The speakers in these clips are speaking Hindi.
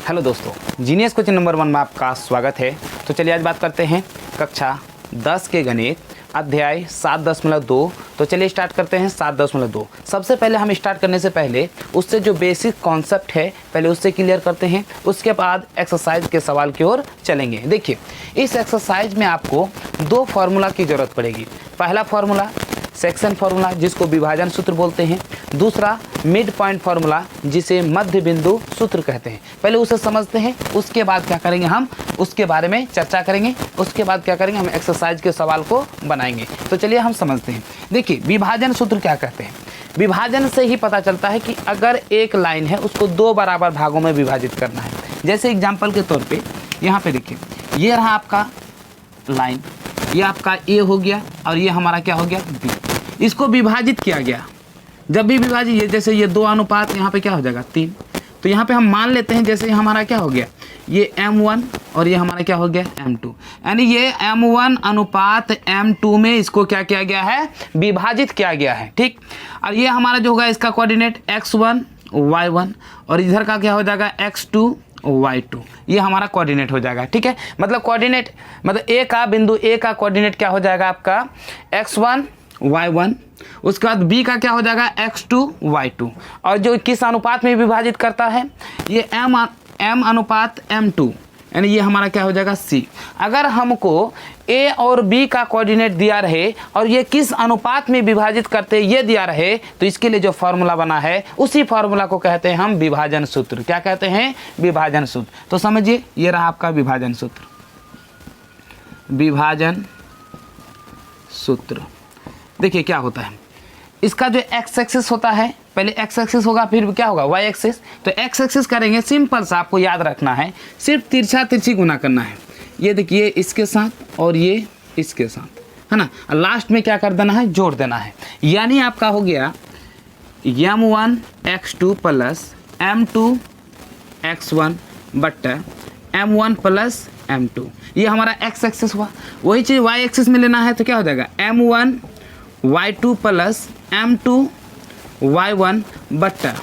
हेलो दोस्तों, जीनियस कोचिंग नंबर 1 में आपका स्वागत है। तो चलिए आज बात करते हैं कक्षा 10 के गणित अध्याय 7.2। तो चलिए स्टार्ट करते हैं 7.2। सबसे पहले हम स्टार्ट करने से पहले उससे जो बेसिक कॉन्सेप्ट है पहले उससे क्लियर करते हैं, उसके बाद एक्सरसाइज के सवाल की ओर चलेंगे। देखिए, इस एक्सरसाइज में आपको दो फार्मूला की ज़रूरत पड़ेगी। पहला फार्मूला सेक्शन फार्मूला जिसको विभाजन सूत्र बोलते हैं, दूसरा मिड पॉइंट फार्मूला जिसे मध्य बिंदु सूत्र कहते हैं। पहले उसे समझते हैं, उसके बाद क्या करेंगे हम उसके बारे में चर्चा करेंगे, उसके बाद क्या करेंगे हम एक्सरसाइज के सवाल को बनाएंगे। तो चलिए हम समझते हैं। देखिए, विभाजन सूत्र क्या कहते हैं। विभाजन से ही पता चलता है कि अगर एक लाइन है उसको दो बराबर भागों में विभाजित करना है। जैसे एग्जाम्पल के तौर पर यहाँ पे देखिए, ये रहा आपका लाइन, ये आपका ए हो गया और ये हमारा क्या हो गया बी। इसको विभाजित किया गया, जब भी विभाजित ये जैसे ये 2 अनुपात यहाँ पे क्या हो जाएगा 3। तो यहाँ पे हम मान लेते हैं जैसे हमारा क्या हो गया ये M1 और ये हमारा क्या हो गया M2, यानी ये M1 अनुपात M2 में इसको क्या किया गया है विभाजित किया गया है। ठीक, और ये हमारा जो होगा इसका कोऑर्डिनेट X1 Y1 और इधर का क्या हो जाएगा X2 Y2, ये हमारा कोऑर्डिनेट हो जाएगा। ठीक है, मतलब कोऑर्डिनेट मतलब ए का बिंदु ए का कोऑर्डिनेट क्या हो जाएगा आपका X1 Y1, उसके बाद बी का क्या हो जाएगा X2 Y2, और जो किस अनुपात में विभाजित करता है ये M अनुपात M2, यानी ये हमारा क्या हो जाएगा C। अगर हमको A और B का कोऑर्डिनेट दिया रहे और ये किस अनुपात में विभाजित करते ये दिया रहे तो इसके लिए जो फार्मूला बना है उसी फार्मूला को कहते हैं हम विभाजन सूत्र। क्या कहते हैं विभाजन सूत्र। तो समझिए, ये रहा आपका विभाजन सूत्र। विभाजन सूत्र देखिए क्या होता है, इसका जो एक्स एक्सिस होता है पहले एक्स एक्सिस होगा फिर क्या होगा वाई एक्सिस। तो एक्स एक्सिस करेंगे, सिंपल सा आपको याद रखना है, सिर्फ तिरछा तिरछी गुना करना है। ये देखिए इसके साथ और ये इसके साथ है ना, लास्ट में क्या कर देना है जोड़ देना है। यानी आपका हो गया M1 X2 plus M2 X1 बट्टा M1 प्लस M2, ये हमारा एक्स एक्सिस हुआ। वही चीज़ वाई एक्सिस में लेना है तो क्या हो जाएगा M1 Y2 plus M2 Y1 बट्टा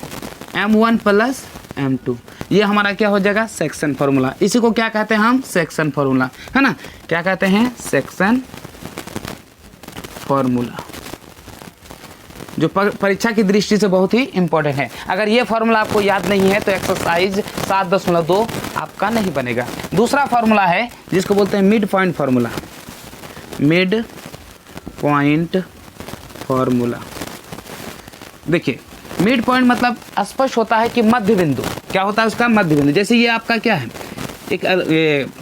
M1 प्लस M2, ये हमारा क्या हो जाएगा सेक्शन फार्मूला। इसी को क्या कहते हैं हम सेक्शन फार्मूला, है ना। क्या कहते हैं सेक्शन फार्मूला, जो परीक्षा की दृष्टि से बहुत ही इंपॉर्टेंट है। अगर ये फार्मूला आपको याद नहीं है तो एक्सरसाइज 7.2 आपका नहीं बनेगा। दूसरा फार्मूला है जिसको बोलते हैं mid point formula. Mid point formula, देखिए मिड पॉइंट मतलब स्पष्ट होता है कि मध्य बिंदु। क्या होता है उसका मध्य बिंदु। जैसे ये आपका क्या है एक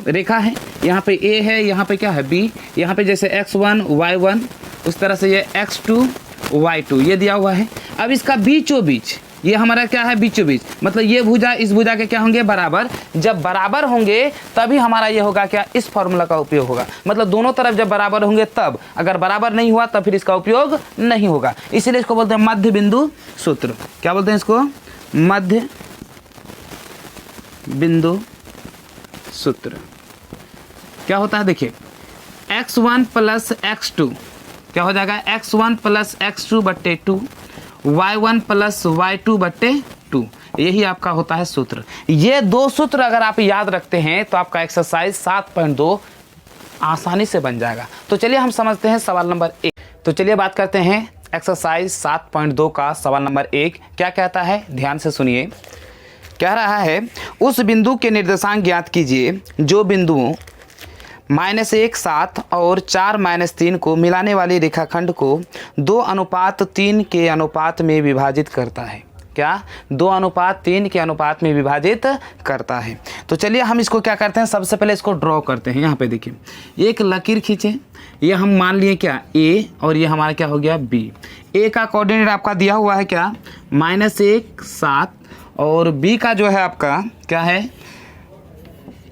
रेखा है, यहाँ पे ए है, यहाँ पे क्या है बी, यहाँ पे जैसे X1 Y1, उस तरह से ये X2 Y2 ये दिया हुआ है। अब इसका बीचों बीच ये हमारा क्या है बीचों बीच, मतलब ये भुजा इस भुजा के क्या होंगे बराबर। जब बराबर होंगे तभी हमारा ये होगा क्या इस फार्मूला का उपयोग होगा। मतलब दोनों तरफ जब बराबर होंगे तब, अगर बराबर नहीं हुआ तब फिर इसका उपयोग नहीं होगा। इसीलिए इसको बोलते हैं मध्य बिंदु सूत्र। क्या बोलते हैं इसको मध्य बिंदु सूत्र। क्या होता है देखिए X1 प्लस X2 क्या हो जाएगा X1 प्लस X2 बट्टे 2, Y1 प्लस Y2 बट्टे 2, यही आपका होता है सूत्र। ये दो सूत्र अगर आप याद रखते हैं तो आपका एक्सरसाइज 7.2 आसानी से बन जाएगा। तो चलिए हम समझते हैं सवाल नंबर 1। तो चलिए बात करते हैं एक्सरसाइज 7.2 का सवाल नंबर 1 क्या कहता है, ध्यान से सुनिए। कह रहा है उस बिंदु के निर्देशांक ज्ञात कीजिए जो बिंदुओं -1 7 और 4 -3 को मिलाने वाली रेखाखंड को 2:3 के अनुपात में विभाजित करता है। क्या 2:3 के अनुपात में विभाजित करता है। तो चलिए हम इसको क्या करते हैं, सबसे पहले इसको ड्रॉ करते हैं। यहाँ पे देखिए एक लकीर खींचे, ये हम मान लिए क्या A और ये हमारा क्या हो गया B। A का कोऑर्डिनेट आपका दिया हुआ है क्या -1 7 और B का जो है आपका क्या है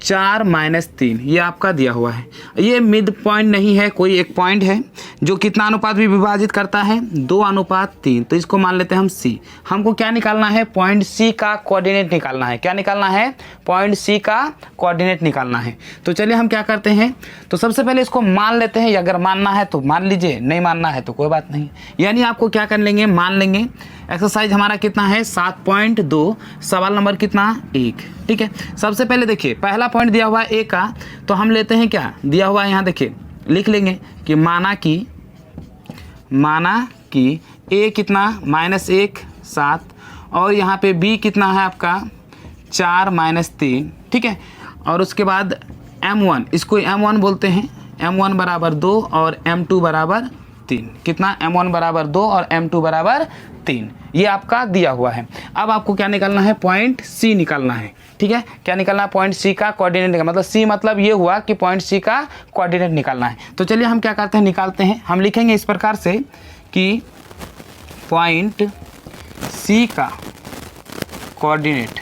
4 माइनस 3 ये आपका दिया हुआ है। ये मिड पॉइंट नहीं है, कोई एक पॉइंट है जो कितना अनुपात भी विभाजित करता है 2:3। तो इसको मान लेते हैं हम C। हमको क्या निकालना है, पॉइंट C का कोऑर्डिनेट निकालना है। क्या निकालना है, पॉइंट C का कोऑर्डिनेट निकालना है। तो चलिए हम क्या करते हैं, तो सबसे पहले इसको मान लेते हैं। अगर मानना है तो मान लीजिए, नहीं मानना है तो कोई बात नहीं। यानी आपको क्या कर लेंगे, मान लेंगे। एक्सरसाइज हमारा कितना है 7.2, सवाल नंबर कितना 1। ठीक है, सबसे पहले देखिए पहला पॉइंट दिया हुआ है A का, तो हम लेते हैं क्या दिया हुआ है, यहाँ देखिए लिख लेंगे कि माना कि A कितना -1 7 और यहाँ पे B कितना है आपका 4 माइनस 3। ठीक है, और उसके बाद M1, इसको M1 बोलते हैं, M1 बराबर 2 और M2 बराबर 3। कितना, M1 बराबर 2 और M2 बराबर 3। ये आपका दिया हुआ है। अब आपको क्या निकालना है, पॉइंट C निकालना है। ठीक है, क्या निकालना है, पॉइंट C का कोऑर्डिनेट निकालना, मतलब C मतलब ये हुआ कि पॉइंट C का कोऑर्डिनेट निकालना है। तो चलिए हम क्या करते हैं, निकालते हैं। हम लिखेंगे इस प्रकार से कि पॉइंट C का कोऑर्डिनेट,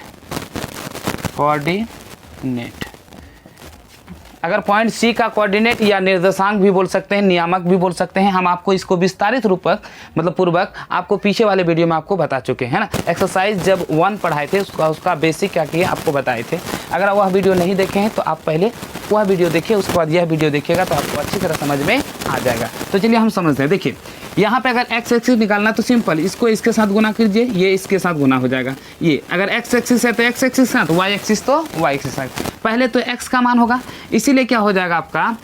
अगर पॉइंट C का कोऑर्डिनेट या निर्देशांक भी बोल सकते हैं, नियामक भी बोल सकते हैं। हम आपको इसको विस्तारित रूपक मतलब पूर्वक आपको पीछे वाले वीडियो में आपको बता चुके हैं ना। एक्सरसाइज जब 1 पढ़ाए थे उसका बेसिक क्या किया आपको बताए थे। अगर वह वीडियो नहीं देखे हैं तो आप पहले वह वीडियो देखिए, उसके बाद यह वीडियो देखिएगा तो आपको अच्छी तरह समझ में आ जाएगा। तो चलिए हम समझते हैं। देखिए यहाँ पे अगर x एक्सिस निकालना है तो सिंपल, इसको इसके साथ गुना कीजिए, ये इसके साथ गुना हो जाएगा। ये अगर x एक्सिस है तो x एक्सिस के साथ, y एक्सिस तो y एक्सिस के साथ। पहले तो x का मान होगा, इसीलिए क्या हो जाएगा आपका,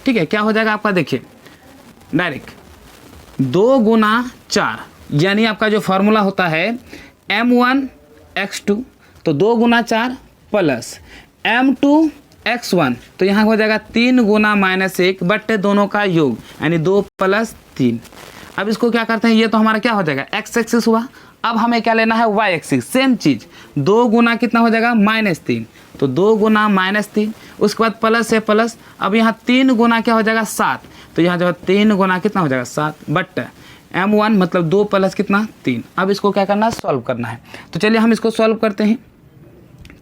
ठीक है, क्या हो जाएगा आपका, देखिए डायरेक्ट 2 गुना 4, यानी आपका जो फॉर्मूला होता है m1 x2, तो 2 गुना 4 प्लस m2 x1, तो यहाँ हो जाएगा 3 गुना -1 बट्टे दोनों का योग, यानी 2 + 3। अब इसको क्या करते हैं, ये तो हमारा क्या हो जाएगा x एक्सिस हुआ। अब हमें क्या लेना है, y एक्सिस। सेम चीज़, 2 गुना कितना हो जाएगा -3, तो 2 गुना -3, उसके बाद प्लस से प्लस। अब यहाँ 3 गुना क्या हो जाएगा 7, तो यहाँ जो 3 गुना कितना हो जाएगा 7 बट m1 मतलब 2 + कितना 3। अब इसको क्या करना है, सॉल्व करना है। तो चलिए हम इसको सॉल्व करते हैं।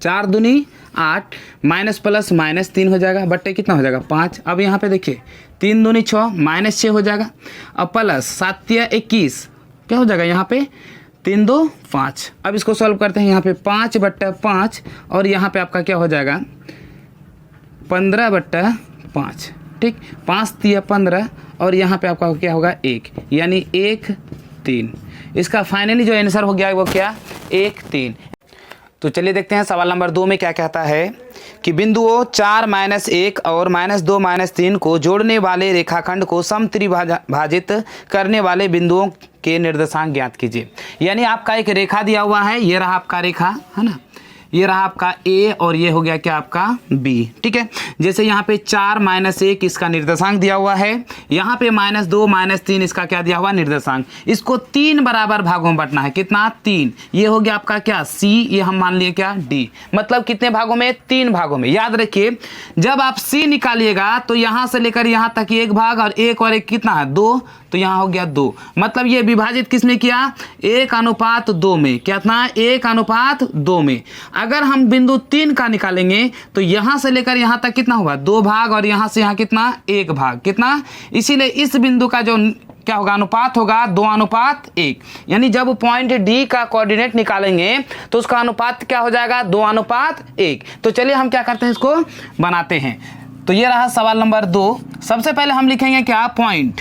4 दूनी 8 माइनस प्लस -3 हो जाएगा बट्टे कितना हो जाएगा 5। अब यहाँ पे देखिए 3 दूनी 6 -6 हो जाएगा। अब प्लस 7 × 21 क्या हो जाएगा, यहाँ पे 3 2 5। अब इसको सॉल्व करते हैं। यहाँ पे 5/5 और यहाँ पे आपका क्या हो जाएगा 15/5। ठीक, 5 × 15 और यहाँ पे आपका क्या होगा 1, यानी 1 3। इसका फाइनली जो आंसर हो गया वो क्या 1 3। तो चलिए देखते हैं सवाल नंबर 2 में क्या कहता है कि बिंदुओं 4 -1 और -2 -3 को जोड़ने वाले रेखाखंड को समत्रिभाजित करने वाले बिंदुओं के निर्देशांक ज्ञात कीजिए। यानी आपका एक रेखा दिया हुआ है, ये रहा आपका रेखा है ना, ये रहा आपका A और ये हो गया क्या आपका B। ठीक है, जैसे यहाँ पे 4 -1 इसका निर्देशांक दिया हुआ है, यहाँ पे -2 -3 इसका क्या दिया हुआ निर्देशांक। इसको 3 बराबर भागों में बांटना है, कितना 3। ये हो गया आपका क्या C, ये हम मान लिए क्या D, मतलब कितने भागों में 3 भागों में। याद रखिए जब आप C निकालिएगा तो यहाँ से लेकर यहाँ तक 1 भाग और 1 और 1 कितना है 2, तो यहाँ हो गया 2। मतलब ये विभाजित किसमें किया 1:2 में, कितना 1:2 में। अगर हम बिंदु 3 का निकालेंगे तो यहाँ से लेकर यहाँ तक कितना होगा 2 भाग और यहाँ से यहाँ कितना 1 भाग, कितना। इसीलिए इस बिंदु का जो क्या होगा अनुपात होगा 2:1। यानी जब पॉइंट D का कोऑर्डिनेट निकालेंगे तो उसका अनुपात क्या हो जाएगा 2:1। तो चलिए हम क्या करते हैं, इसको बनाते हैं। तो ये रहा सवाल नंबर 2। सबसे पहले हम लिखेंगे क्या पॉइंट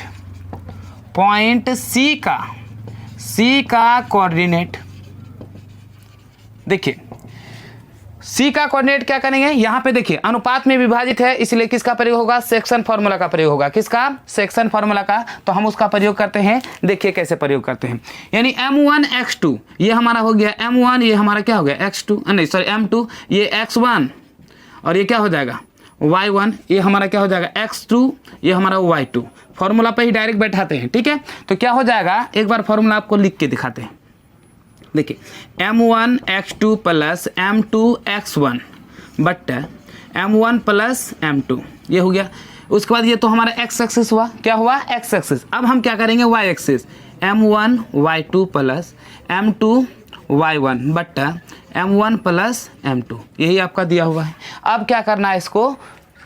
C का कोऑर्डिनेट। देखिए C का कोऑर्डिनेट क्या करेंगे, यहाँ पे देखिए अनुपात में विभाजित है, इसलिए किसका प्रयोग होगा, सेक्शन फार्मूला का प्रयोग होगा। किसका, सेक्शन फार्मूला का। तो हम उसका प्रयोग करते हैं, देखिए कैसे प्रयोग करते हैं। यानी m1 x2 ये हमारा हो गया m1, ये हमारा क्या हो गया x2, नहीं सॉरी m2, ये x1 और ये क्या हो जाएगा y1, ये हमारा क्या हो जाएगा x2, ये हमारा y2। फॉर्मूला पे ही डायरेक्ट बैठाते हैं। ठीक है, तो क्या हो जाएगा, एक बार फॉर्मूला आपको लिख के दिखाते हैं। देखिए m1 x2 plus m2 x1 but m1 plus m2, ये हो गया। उसके बाद ये तो हमारा x एक्सिस हुआ, क्या हुआ x एक्सिस। अब हम क्या करेंगे y axis, m1 y2 plus m2 y1 but m1 plus m2, यही आपका दिया हुआ है। अब क्या करना है, इसको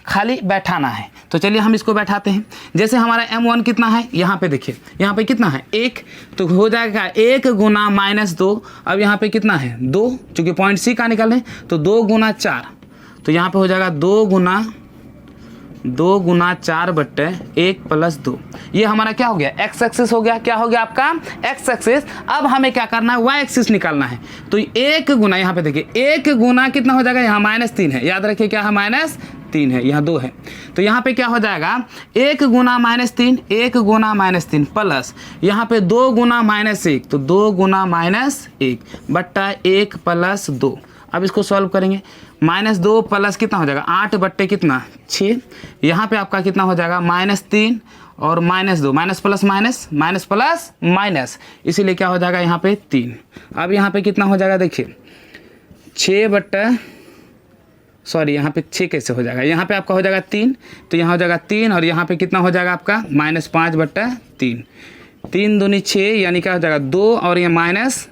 खाली बैठाना है। तो चलिए हम इसको बैठाते हैं। जैसे हमारा m1 कितना है, यहाँ पे देखिए, यहाँ पे कितना है 1, तो हो जाएगा 1 गुना -2। अब यहाँ पे कितना है 2, चूँकि पॉइंट सी का निकालें तो 2 गुना 4, तो यहाँ पे हो जाएगा 2 गुना 4 बट्टे 1 प्लस 2। ये हमारा क्या हो गया, एक्स एक्सिस हो गया। क्या हो गया आपका एक्स एक्सिस। अब हमें क्या करना है, वाई एक्सिस निकालना है। तो 1 गुना, यहाँ पे देखिए 1 गुना कितना हो जाएगा, यहाँ -3 है, याद रखिए क्या है -3 है, यहाँ 2 है। तो यहाँ पे क्या हो जाएगा 1 गुना -3, 1 गुना -3 प्लस यहाँ पे 2 गुना -1, तो 2 गुना -1 बट्टा 1 प्लस 2। अब इसको सॉल्व करेंगे, -2 प्लस कितना हो जाएगा 8 बट्टे कितना 6। यहाँ पे आपका कितना हो जाएगा -3 और -2, माइनस प्लस माइनस, इसीलिए क्या हो जाएगा यहाँ पे 3। अब यहाँ पे कितना हो जाएगा देखिए 6 बट्टा, सॉरी यहाँ पे 6 कैसे हो जाएगा, यहाँ पे आपका हो जाएगा 3, तो यहाँ हो जाएगा 3 और यहाँ पे कितना हो जाएगा आपका -5 बट्टा 3। 3 दूनी 6, यानी क्या हो जाएगा 2 और ये माइनस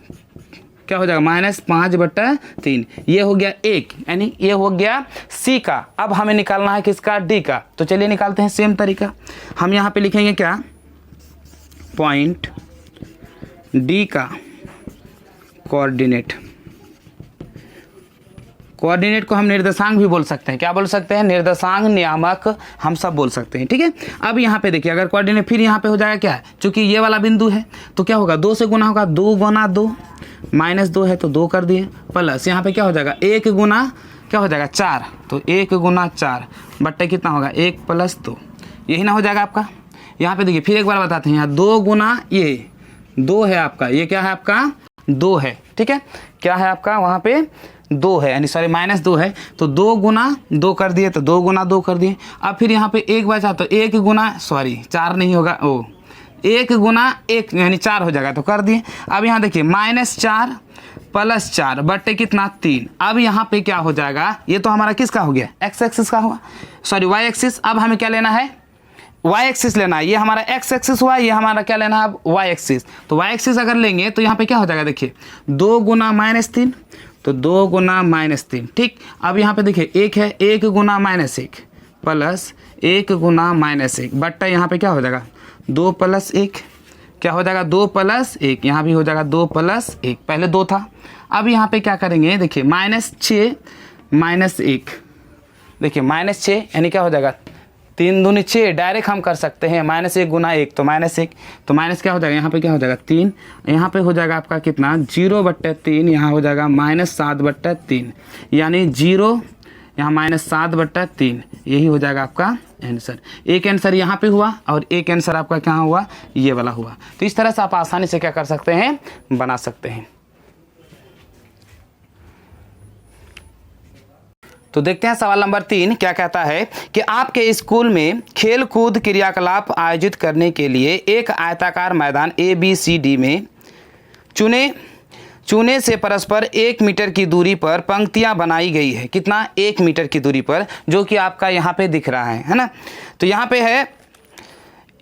क्या हो जाएगा -5 बट्टा 3। ये हो गया 1, यानी ये हो गया सी का। अब हमें निकालना है किसका, डी का। तो चलिए निकालते हैं सेम तरीका। हम यहाँ पे लिखेंगे क्या, पॉइंट डी का कोऑर्डिनेट। कोऑर्डिनेट को हम निर्देशांक भी बोल सकते हैं, क्या बोल सकते हैं, निर्देशांक, नियामक, हम सब बोल सकते हैं, ठीक है। अब यहाँ पे देखिए, अगर कोऑर्डिनेट फिर यहाँ पे हो जाएगा क्या है, चूंकि ये वाला बिंदु है तो क्या होगा 2 से गुना होगा, 2 गुना 2, -2 है तो 2 कर दिए, प्लस यहाँ पे क्या हो जाएगा 1 गुना क्या हो जाएगा 4, तो 1 गुना 4 बट्टे कितना होगा 1 प्लस 2, यही ना हो जाएगा आपका। यहाँ पे देखिए फिर एक बार बताते हैं, यहाँ 2 गुना ये 2 है आपका, ये क्या है आपका 2 है, ठीक है, क्या है आपका वहाँ पे 2 है, यानी सॉरी -2 है, तो 2 गुना 2 कर दिए, तो 2 गुना 2 कर दिए। अब फिर यहाँ पे 1 बचा, तो 1 गुना, सॉरी 4 नहीं होगा, 1 गुना 1 यानी 4 हो जाएगा, तो कर दिए। अब यहाँ देखिए -4 प्लस 4 बट्टे कितना 3। अब यहाँ पे क्या हो जाएगा, ये तो हमारा किसका हो गया, एक्स एक्सिस का हुआ, सॉरी वाई एक्सिस। अब हमें क्या लेना है, वाई एक्सिस लेना है। ये हमारा एक्स एक्सिस हुआ, ये हमारा क्या लेना है अब वाई एक्सिस। तो वाई एक्सिस अगर लेंगे तो यहाँ पे क्या हो जाएगा देखिए 2 गुना -3, तो 2 गुना -3, ठीक। अब यहाँ पे देखिए 1 है, 1 गुना -1 प्लस 1 गुना -1 बट्टा यहाँ पे क्या हो जाएगा 2 प्लस 1, क्या हो जाएगा 2 प्लस 1, यहाँ भी हो जाएगा 2 प्लस 1, पहले 2 था। अब यहाँ पे क्या करेंगे देखिए -6 -1, देखिए -6 यानी क्या हो जाएगा 3 दूनी 6, डायरेक्ट हम कर सकते हैं, -1 गुना 1 तो -1, तो माइनस क्या हो जाएगा यहाँ पे क्या हो जाएगा 3, यहाँ पे हो जाएगा आपका कितना 0 बट्टे 3, यहाँ हो जाएगा -7 बट्टे 3, यानी 0 यहाँ -7 बट्टा 3, यही हो जाएगा आपका आंसर। एक आंसर यहाँ पे हुआ और एक आंसर आपका क्या हुआ, ये वाला हुआ। तो इस तरह से आप आसानी से क्या कर सकते हैं, बना सकते हैं। तो देखते हैं सवाल नंबर 3 क्या कहता है कि आपके स्कूल में खेल कूद क्रियाकलाप आयोजित करने के लिए एक आयताकार मैदान ABCD में चुने से परस्पर 1 मीटर की दूरी पर पंक्तियां बनाई गई है। कितना 1 मीटर की दूरी पर, जो कि आपका यहाँ पे दिख रहा है ना। तो यहाँ पे है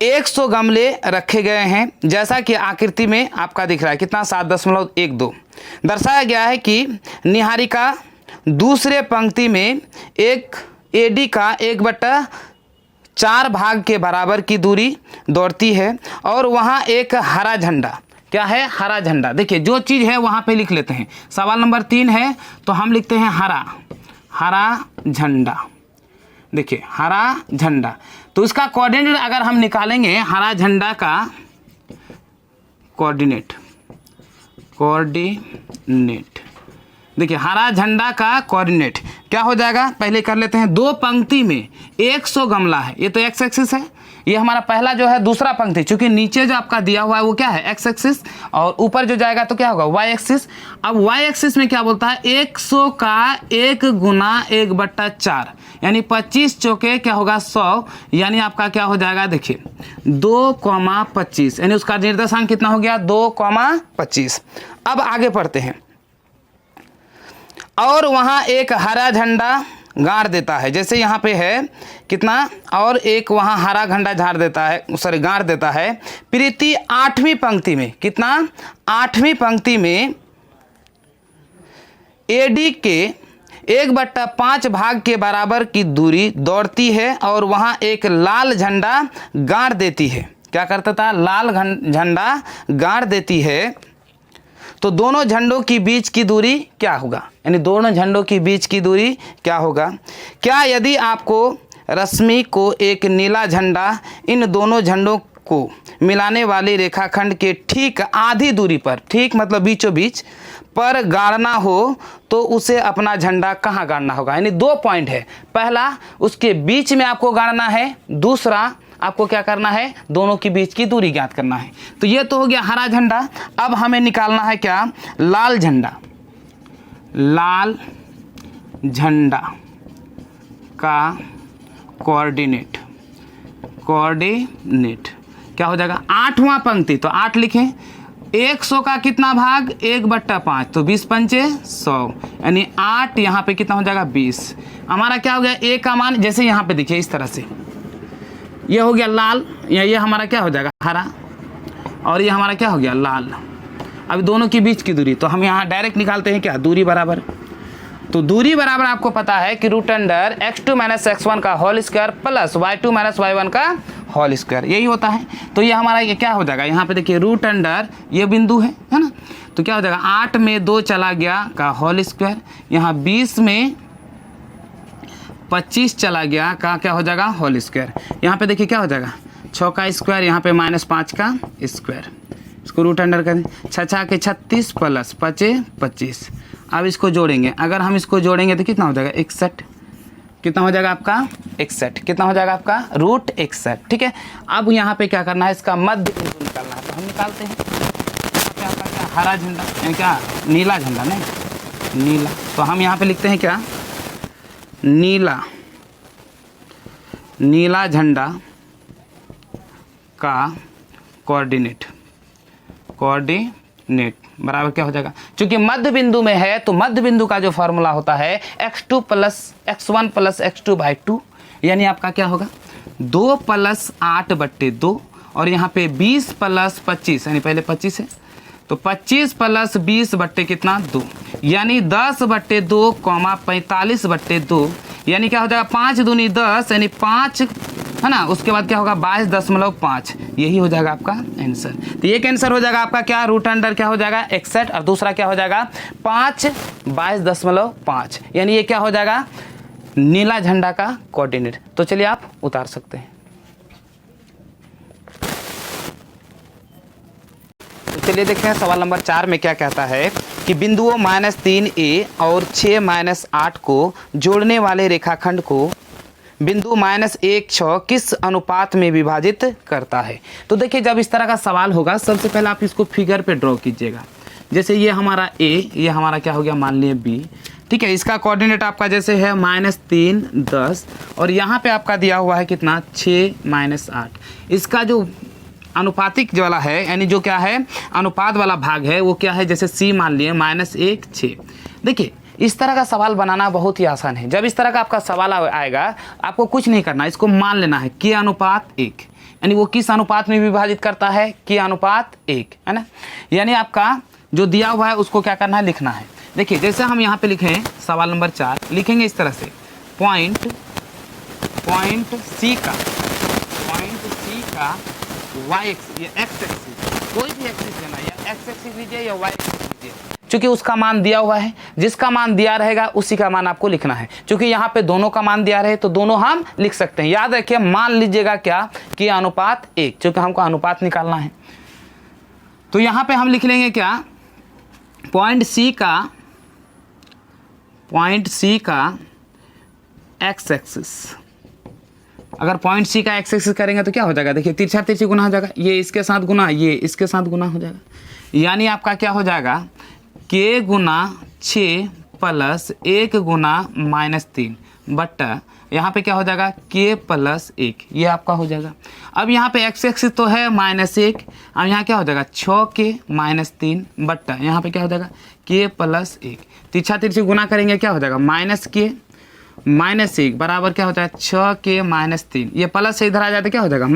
100 गमले रखे गए हैं, जैसा कि आकृति में आपका दिख रहा है कितना 7.12। दर्शाया गया है कि निहारिका दूसरे पंक्ति में एक AD का 1/4 भाग के बराबर की दूरी दौड़ती है और वहाँ एक हरा झंडा, क्या है हरा झंडा। देखिए जो चीज़ है वहाँ पे लिख लेते हैं। सवाल नंबर 3 है तो हम लिखते हैं हरा झंडा। देखिए हरा झंडा, तो इसका कोऑर्डिनेट अगर हम निकालेंगे, हरा झंडा का कोऑर्डिनेट देखिए हरा झंडा का कोऑर्डिनेट क्या हो जाएगा, पहले कर लेते हैं। 2 पंक्ति में 100 गमला है, ये तो एक्स एक्सिस है, ये हमारा पहला जो है दूसरा पंक्ति, क्योंकि नीचे जो आपका दिया हुआ है वो क्या है एक्स एक्सिस, और ऊपर जो जाएगा तो क्या होगा वाई एक्सिस। अब वाई एक्सिस में क्या बोलता है 100 का 1 गुना 1/4, यानी 25 चौके क्या होगा 100, यानी आपका क्या हो जाएगा देखिए 2,25, यानी उसका निर्देशांक कितना हो गया 2,25। अब आगे पढ़ते हैं। और वहाँ एक हरा झंडा गाड़ देता है, जैसे यहाँ पे है कितना, और एक वहाँ हरा झंडा गाड़ देता है। प्रीति 8वीं पंक्ति में कितना, 8वीं पंक्ति में AD के 1/5 भाग के बराबर की दूरी दौड़ती है और वहाँ एक लाल झंडा गाड़ देती है। क्या करता था? लाल झंडा गाड़ देती है। तो दोनों झंडों की बीच की दूरी क्या होगा? यानी दोनों झंडों की बीच की दूरी क्या होगा? क्या यदि आपको रश्मि को एक नीला झंडा इन दोनों झंडों को मिलाने वाली रेखाखंड के ठीक आधी दूरी पर, ठीक मतलब बीचों बीच पर गाड़ना हो तो उसे अपना झंडा कहाँ गाड़ना होगा? यानी 2 पॉइंट है, पहला उसके बीच में आपको गाड़ना है, दूसरा आपको क्या करना है? दोनों के बीच की दूरी ज्ञात करना है। तो ये तो हो गया हरा झंडा। अब हमें निकालना है क्या? लाल झंडा। लाल झंडा का कोऑर्डिनेट क्या हो जाएगा? 8वां पंक्ति, तो 8 लिखें। 100 का कितना भाग? 1/5, तो 20 पंचे 100, यानी 8 यहाँ पे कितना हो जाएगा? 20। हमारा क्या हो गया? A का मान जैसे यहाँ पे देखिए इस तरह से, ये हो गया लाल, या ये हमारा क्या हो जाएगा? हरा, और ये हमारा क्या हो गया? लाल। अब दोनों के बीच की दूरी तो हम यहाँ डायरेक्ट निकालते हैं क्या? दूरी बराबर। तो दूरी बराबर आपको पता है कि √× x2 - x1 का whole square plus y2 - y1 का होल स्क्वायर, यही होता है। तो ये हमारा ये क्या हो जाएगा? यहाँ पे देखिए √, ये बिंदु है ना, तो क्या हो जाएगा? 8 में 2 चला गया का होल स्क्वायर, यहाँ 20 में 25 चला गया का क्या हो जाएगा? Whole square. यहाँ पे देखिए क्या हो जाएगा? 6 का स्क्वायर, यहाँ पे -5 का स्क्वायर, इसको √, करें 6 के 36 प्लस 5 25। अब इसको जोड़ेंगे, अगर हम इसको जोड़ेंगे तो कितना हो जाएगा? 61। कितना हो जाएगा आपका? 61। कितना हो जाएगा आपका? √61। ठीक है। अब यहाँ पे क्या करना है? इसका मध्य बिंदु निकालना है, तो हम निकालते हैं। यहाँ पे आपका क्या? हरा झंडा, यानी क्या? नीला झंडा, नहीं नीला, तो हम यहाँ पे लिखते हैं क्या? नीला झंडा का कोऑर्डिनेट बराबर क्या हो जाएगा? क्योंकि मध्य बिंदु में है तो मध्य बिंदु का जो फॉर्मूला होता है x2 + x1 + x2/2, यानी आपका क्या होगा? 2 + 8/2, और यहाँ पे 20 + 25, यानी पहले 25 है तो 25 + 20 बट्टे कितना? 2, यानी 10/2, 45/2, यानी क्या हो जाएगा? 5 दूनी 10, यानी 5 है ना, उसके बाद क्या होगा? 22.5, यही हो जाएगा आपका आंसर। तो एक आंसर हो जाएगा आपका क्या? √, क्या हो जाएगा? 61, और दूसरा क्या हो जाएगा? 5 22.5, यानी ये क्या हो जाएगा? नीला झंडा का कोऑर्डिनेट। तो चलिए आप उतार सकते हैं। तो चलिए देखते हैं सवाल नंबर 4 में क्या कहता है कि बिंदुओं -3a और 6 - 8 को जोड़ने वाले रेखाखंड को बिंदु -1 किस अनुपात में विभाजित करता है? तो देखिए जब इस तरह का सवाल होगा, सबसे पहले आप इसको फिगर पे ड्रॉ कीजिएगा। जैसे ये हमारा A, ये हमारा क्या हो गया? मान लिए B, ठीक है। इसका कोऑर्डिनेट आपका जैसे है -3 10, और यहाँ पे आपका दिया हुआ है कितना? 6 - 8। इसका जो अनुपातिक वाला है, यानी जो क्या है अनुपात वाला भाग है, वो क्या है? जैसे C मान लिए -1 6। देखिए इस तरह का सवाल बनाना बहुत ही आसान है। जब इस तरह का आपका सवाल आएगा, आपको कुछ नहीं करना, इसको मान लेना है K अनुपात 1, यानी वो किस अनुपात में विभाजित करता है? K अनुपात 1, है ना। यानी आपका जो दिया हुआ है उसको क्या करना है? लिखना है। देखिए जैसे हम यहाँ पे लिखें सवाल नंबर 4, लिखेंगे इस तरह से, पॉइंट C का y एक्सिस, ये x एक्सिस, कोई भी एक्सिस लेना, या x एक्सिस लीजिए या y एक्सिस लीजिए, क्योंकि उसका मान दिया हुआ है, जिसका मान दिया रहेगा उसी का मान आपको लिखना है। क्योंकि यहाँ पे दोनों का मान दिया रहे तो दोनों हम लिख सकते हैं। याद रखिए, मान लीजिएगा क्या? कि अनुपात 1, क्योंकि हमको अनुपात निकालना है। तो यहाँ पे हम लिख लेंगे क्या? पॉइंट C का x एक्सिस। अगर पॉइंट C का x एक्सिस करेंगे तो क्या हो जाएगा? देखिए तिरछा तिरछी गुना हो जाएगा, ये इसके साथ गुना, ये इसके साथ गुना हो जाएगा, यानी आपका क्या हो जाएगा? K × 6 + 1 × -3 बट्टा यहाँ पे क्या हो जाएगा? K + 1, ये आपका हो जाएगा। अब यहाँ पे x एक्सिस तो है -1, अब यहाँ क्या हो जाएगा? 6K - 3 बट्टा यहाँ पे क्या हो जाएगा? K + 1। तिरछा तिरछी गुना करेंगे क्या हो जाएगा? -K - 1 बराबर क्या होता है? 6K - 3, ये प्लस से इधर आ जाता है, क्या हो जाएगा?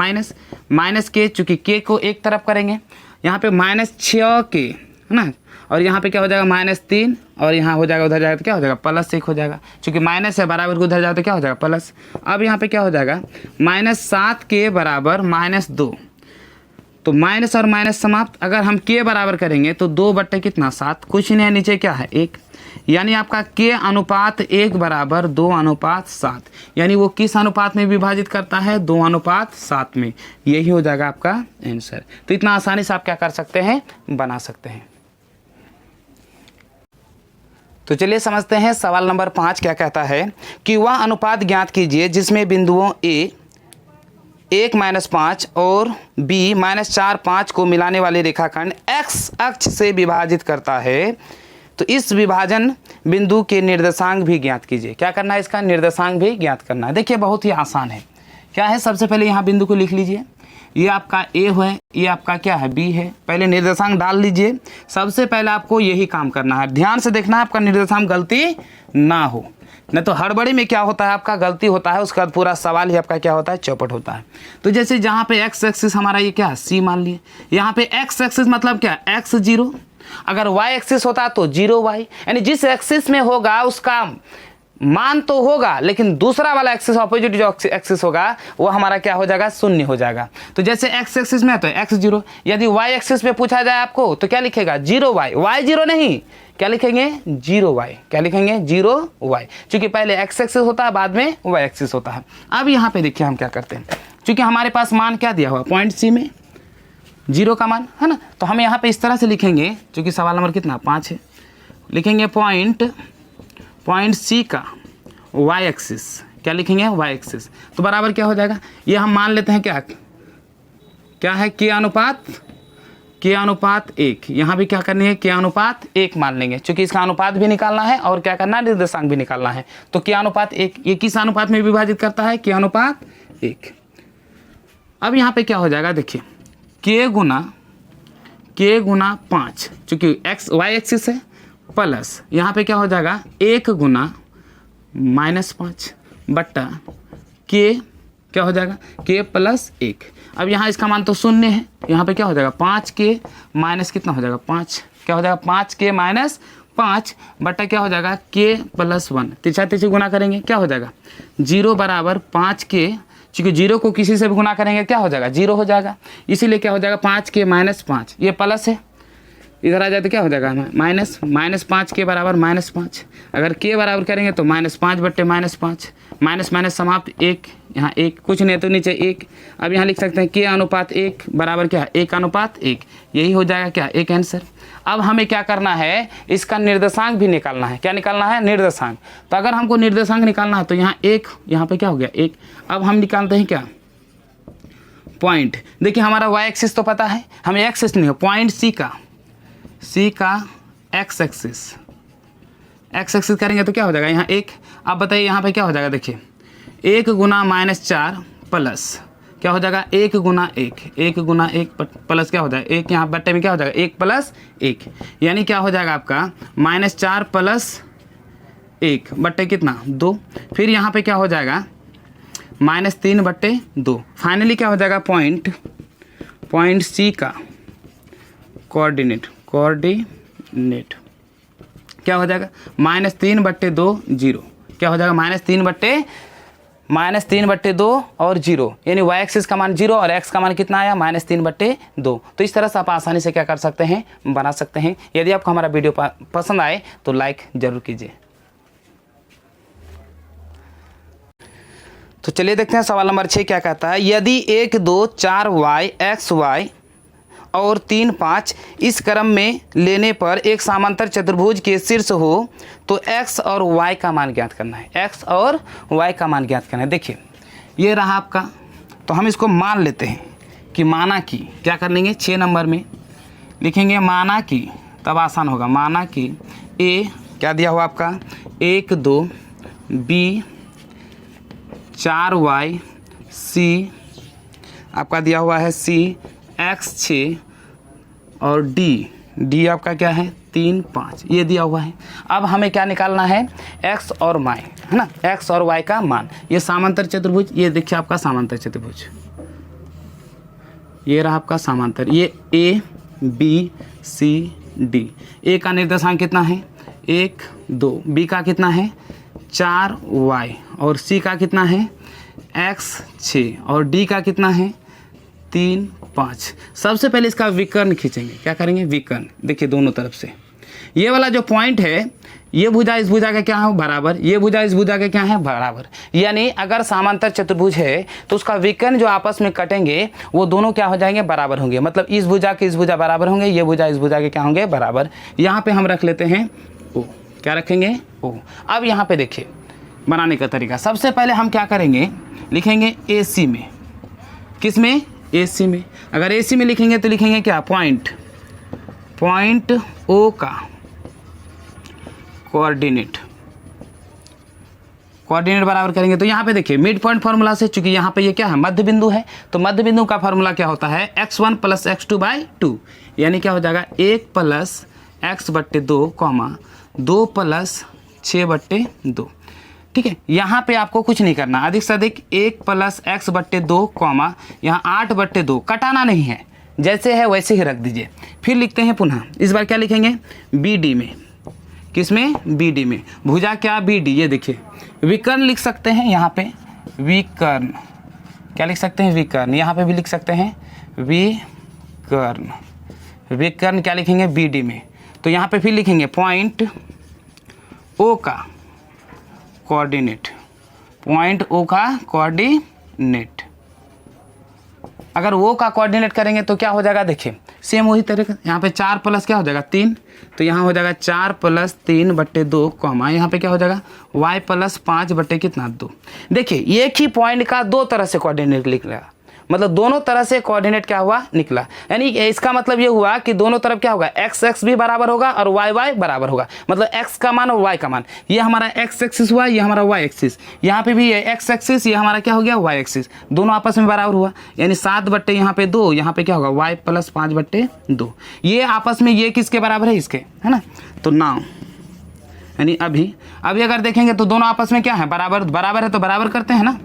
-K, चूँकि K को एक तरफ करेंगे, यहाँ पे -6K, है ना। और यहाँ पे क्या हो जाएगा -3 और यहाँ हो जाएगा, उधर जाएगा तो क्या हो जाएगा +1 हो जाएगा, क्योंकि माइनस है बराबर को उधर जाए तो क्या हो जाएगा प्लस। अब यहाँ पे क्या हो जाएगा -7 के बराबर -2, तो माइनस और माइनस समाप्त। अगर हम के बराबर करेंगे तो 2 बट्टे कितना 7, कुछ नहीं है, नीचे क्या है 1, यानी आपका के अनुपात 1 बराबर 2:7, यानी वो किस अनुपात में विभाजित करता है 2:7 में। यही हो जाएगा आपका आंसर। तो इतना आसानी से आप क्या कर सकते हैं, बना सकते हैं। तो चलिए समझते हैं सवाल नंबर 5 क्या कहता है कि वह अनुपात ज्ञात कीजिए जिसमें बिंदुओं A 1-5 और B -4 5 को मिलाने वाले रेखाखंड x अक्ष से विभाजित करता है। तो इस विभाजन बिंदु के निर्देशांक भी ज्ञात कीजिए। क्या करना है, इसका निर्देशांक भी ज्ञात करना है। देखिए बहुत ही आसान है। क्या है, सबसे पहले यहाँ बिंदु को लिख लीजिए, ये आपका A है, ये आपका क्या है B है। पहले निर्देशांक डाल लीजिए। सबसे पहले आपको यही काम करना है, ध्यान से देखना है आपका निर्देशांक गलती ना हो, नहीं तो हड़बड़ी में क्या होता है आपका गलती होता है, उसका पूरा सवाल ही आपका क्या होता है चौपट होता है। तो जैसे जहाँ पे x एक्सिस हमारा ये क्या है C मान लिए, यहाँ पे x एक्सिस मतलब क्या x 0, अगर y एक्सिस होता तो 0y, यानी जिस एक्सिस में होगा उसका मान तो होगा लेकिन दूसरा वाला एक्सिस ऑपोजिट जो एक्सिस होगा वो हमारा क्या हो जाएगा 0 हो जाएगा। तो जैसे x एक्सिस में है तो x 0, यदि y एक्सिस पे पूछा जाए आपको तो क्या लिखेगा 0y, y 0 नहीं, क्या लिखेंगे 0y, क्या लिखेंगे 0y, क्योंकि पहले x एक्सिस होता है बाद में y एक्सिस होता है। अब यहाँ पे देखिए हम क्या करते हैं, क्योंकि हमारे पास मान क्या दिया हुआ पॉइंट C में 0 का मान है ना, तो हम यहाँ पे इस तरह से लिखेंगे, क्योंकि सवाल नंबर कितना 5 है, लिखेंगे पॉइंट C का y एक्सिस, क्या लिखेंगे y एक्सिस, तो बराबर क्या हो जाएगा, ये हम मान लेते हैं क्या है k अनुपात 1, यहाँ भी क्या करनी है k अनुपात 1 मान लेंगे, क्योंकि इसका अनुपात भी निकालना है और क्या करना है निर्देशांक भी निकालना है। तो k अनुपात 1 ये किस अनुपात में विभाजित करता है, k अनुपात 1। अब यहाँ पे क्या हो जाएगा, देखिए k गुना 5, चूँकि y एक्सिस है, प्लस यहाँ पे क्या हो जाएगा 1 गुना -5 बट्टा k, क्या हो जाएगा k + 1। अब यहाँ इसका मान तो 0 है, यहाँ पे क्या हो जाएगा 5k माइनस कितना हो जाएगा 5, क्या हो जाएगा 5k - 5 बट्टा क्या हो जाएगा k + 1, तिरछा गुना करेंगे क्या हो जाएगा 0 बराबर 5k, क्योंकि 0 को किसी से भी गुना करेंगे क्या हो जाएगा 0 हो जाएगा, इसीलिए क्या हो जाएगा 5k - 5, ये प्लस है, इधर आ जाए तो क्या हो जाएगा -5 के बराबर -5, अगर k बराबर करेंगे तो -5 बट्टे -5, माइनस समाप्त 1, यहाँ 1 कुछ नहीं है तो नीचे 1। अब यहाँ लिख सकते हैं k अनुपात 1 बराबर क्या 1 अनुपात 1, यही हो जाएगा क्या एक आंसर। अब हमें क्या करना है, इसका निर्देशांक भी निकालना है। क्या निकालना है, निर्देशांक। तो अगर हमको निर्देशांक निकालना है तो यहाँ 1, यहाँ पे क्या हो गया 1। अब हम निकालते हैं क्या पॉइंट, देखिए हमारा y एक्सिस तो पता है, हमें एक्सिस नहीं हो, पॉइंट C का x एक्सिस करेंगे तो क्या हो जाएगा यहाँ 1। अब बताइए यहाँ पे क्या हो जाएगा, देखिए 1 गुना -4 प्लस क्या हो जाएगा 1 गुना 1 प्लस क्या हो जाएगा 1, यहाँ बट्टे में क्या हो जाएगा 1 + 1, यानी क्या हो जाएगा आपका -4 + 1 बट्टे कितना 2, फिर यहाँ पे क्या हो जाएगा -3 बट्टे 2। फाइनली क्या हो जाएगा पॉइंट C का कोऑर्डिनेट क्या हो जाएगा -3 बट्टे 2 0, क्या हो जाएगा -3 बट्टे 2 और 0, यानी y एक्सिस का मान 0 और x का मान कितना आया -3 बट्टे 2। तो इस तरह से आप आसानी से क्या कर सकते हैं, बना सकते हैं। यदि आपको हमारा वीडियो पसंद आए तो लाइक जरूर कीजिए। तो चलिए देखते हैं सवाल नंबर 6 क्या कहता है, यदि 1 2 4 y x y और 3 5 इस क्रम में लेने पर एक समांतर चतुर्भुज के शीर्ष हो तो x और y का मान ज्ञात करना है, x और y का मान ज्ञात करना है। देखिए ये रहा आपका, तो हम इसको मान लेते हैं कि माना कि क्या कर लेंगे 6 नंबर में लिखेंगे माना कि, तब आसान होगा, माना कि a क्या दिया हुआ आपका 1 2 b 4 y c आपका दिया हुआ है c x 6 और d आपका क्या है 3 5, ये दिया हुआ है। अब हमें क्या निकालना है x और y, है ना, x और y का मान। ये समांतर चतुर्भुज, ये देखिए आपका समांतर चतुर्भुज, ये रहा आपका समांतर, ये a b c डी। ए का निर्देशांक कितना है 1 2, बी का कितना है 4 वाई, और सी का कितना है x 6, और डी का कितना है 3 5। सबसे पहले इसका विकर्ण खींचेंगे। क्या करेंगे विकर्ण। देखिए दोनों तरफ से ये वाला जो पॉइंट है, ये भुजा इस भुजा का क्या है बराबर, ये भुजा इस भुजा का क्या है बराबर। यानी अगर समांतर चतुर्भुज है तो उसका विकर्ण जो आपस में कटेंगे वो दोनों क्या हो जाएंगे बराबर होंगे। मतलब इस भुजा के इस भुजा बराबर होंगे, ये भुजा इस भुजा के क्या होंगे बराबर। यहाँ पे हम रख लेते हैं ओ। क्या रखेंगे ओ। अब यहाँ पे देखिए बनाने का तरीका। सबसे पहले हम क्या करेंगे लिखेंगे ए सी में। किस में ए सी में। अगर ए सी में लिखेंगे तो लिखेंगे क्या पॉइंट ओ का कोऑर्डिनेट बराबर करेंगे। तो यहाँ पे देखिए मिड पॉइंट फार्मूला से, चूंकि यहाँ पे ये क्या है मध्य बिंदु है, तो मध्य बिंदु का फार्मूला क्या होता है x1 + x2/2। यानी क्या हो जाएगा 1 + x/2 2 + 6/2। ठीक है, यहाँ पे आपको कुछ नहीं करना, अधिक से अधिक 1 + x/2 यहाँ 8/2 कटाना नहीं है, जैसे है वैसे ही रख दीजिए। फिर लिखते हैं पुनः, इस बार क्या लिखेंगे बी डी में। किस में बी डी में। भुजा क्या बी डी। ये देखिए विकर्ण लिख सकते हैं यहाँ पे विकर्ण। क्या लिख सकते हैं विकर्ण। यहाँ पे भी लिख सकते हैं विकर्ण क्या लिखेंगे बी डी में। तो यहाँ पे फिर लिखेंगे पॉइंट ओ का कोऑर्डिनेट। अगर वो का कोऑर्डिनेट करेंगे तो क्या हो जाएगा देखिए सेम वही तरीके। यहाँ पे 4 + क्या हो जाएगा 3, तो यहाँ हो जाएगा 4 + 3/2 यहाँ पे क्या हो जाएगा y + 5/2। देखिए एक ही पॉइंट का दो तरह से कोऑर्डिनेट लिख रहा, मतलब दोनों तरह से कोऑर्डिनेट क्या हुआ निकला। यानी इसका मतलब ये हुआ कि दोनों तरफ क्या होगा x भी बराबर होगा और y बराबर होगा। मतलब x का मान और y का मान, ये हमारा x एक्सिस हुआ, ये हमारा y एक्सिस। यहाँ पे भी ये x एक्सिस, ये हमारा क्या हो गया y एक्सिस, दोनों आपस में बराबर हुआ। यानी 7 यहाँ पे 2, यहाँ पे क्या होगा y + 5/2। ये आपस में ये किसके बराबर है इसके, है ना। तो नाउ यानी अभी अगर देखेंगे तो दोनों आपस में क्या है बराबर है, तो बराबर करते हैं ना।